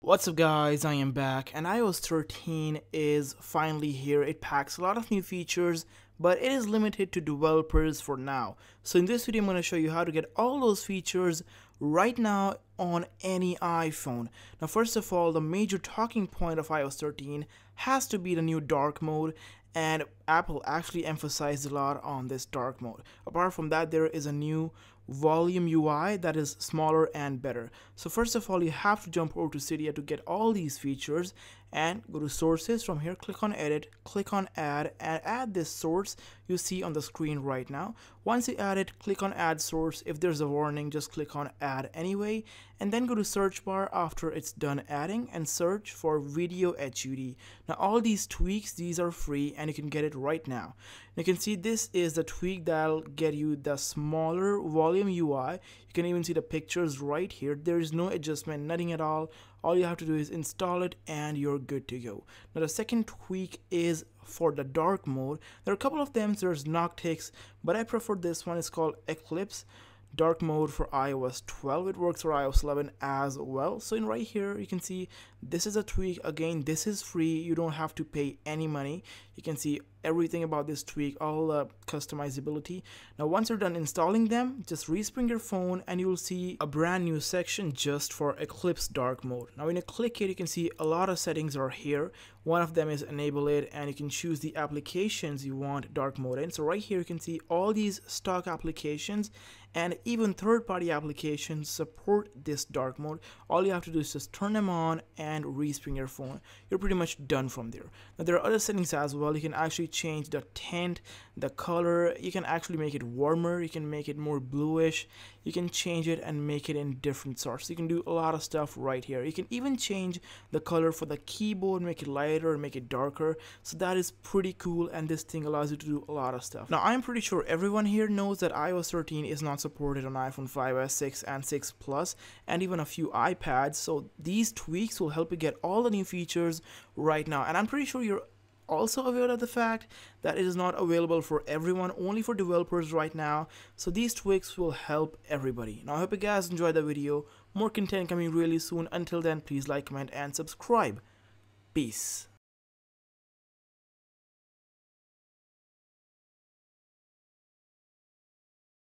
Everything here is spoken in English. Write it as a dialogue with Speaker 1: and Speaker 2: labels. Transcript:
Speaker 1: What's up guys, I am back and iOS 13 is finally here. It packs a lot of new features, but it is limited to developers for now. So in this video I'm going to show you how to get all those features right now on any iPhone. Now first of all, the major talking point of iOS 13 has to be the new dark mode, and Apple actually emphasized a lot on this dark mode. Apart from that, there is a new volume UI that is smaller and better. So first of all, you have to jump over to Cydia to get all these features and go to sources. From here, click on edit, click on add, and add this source you see on the screen right now. Once you add it, click on add source. If there's a warning, just click on add anyway, and then go to search bar after it's done adding and search for video HUD. Now all these tweaks, these are free and you can get it right now. You can see this is the tweak that'll get you the smaller volume UI. You can even see the pictures right here. There is no adjustment, nothing at all. All you have to do is install it and you're good to go. Now the second tweak is for the dark mode. There are a couple of them. There's Noctix, but I prefer this one. It's called Eclipse dark mode for iOS 12. It works for iOS 11 as well. So in right here you can see this is a tweak. Again, this is free, you don't have to pay any money. You can see everything about this tweak, all the customizability. Now once you're done installing them, just respring your phone and you will see a brand new section just for Eclipse dark mode. Now when you click it, you can see a lot of settings are here. One of them is enable it, and you can choose the applications you want dark mode in. So right here you can see all these stock applications and even third-party applications support this dark mode. All you have to do is just turn them on and respring your phone. You're pretty much done from there. Now there are other settings as well. You can actually change the tint, the color. You can actually make it warmer. You can make it more bluish. You can change it and make it in different sorts. You can do a lot of stuff right here. You can even change the color for the keyboard, make it lighter, make it darker. So that is pretty cool, and this thing allows you to do a lot of stuff. Now I'm pretty sure everyone here knows that iOS 13 is not supported on iPhone 5s, 6 and 6 Plus, and even a few iPads. So these tweaks will help you get all the new features right now. And I'm pretty sure you're also aware of the fact that it is not available for everyone, only for developers right now. So these tweaks will help everybody. Now I hope you guys enjoyed the video. More content coming really soon. Until then, please like, comment and subscribe. Peace.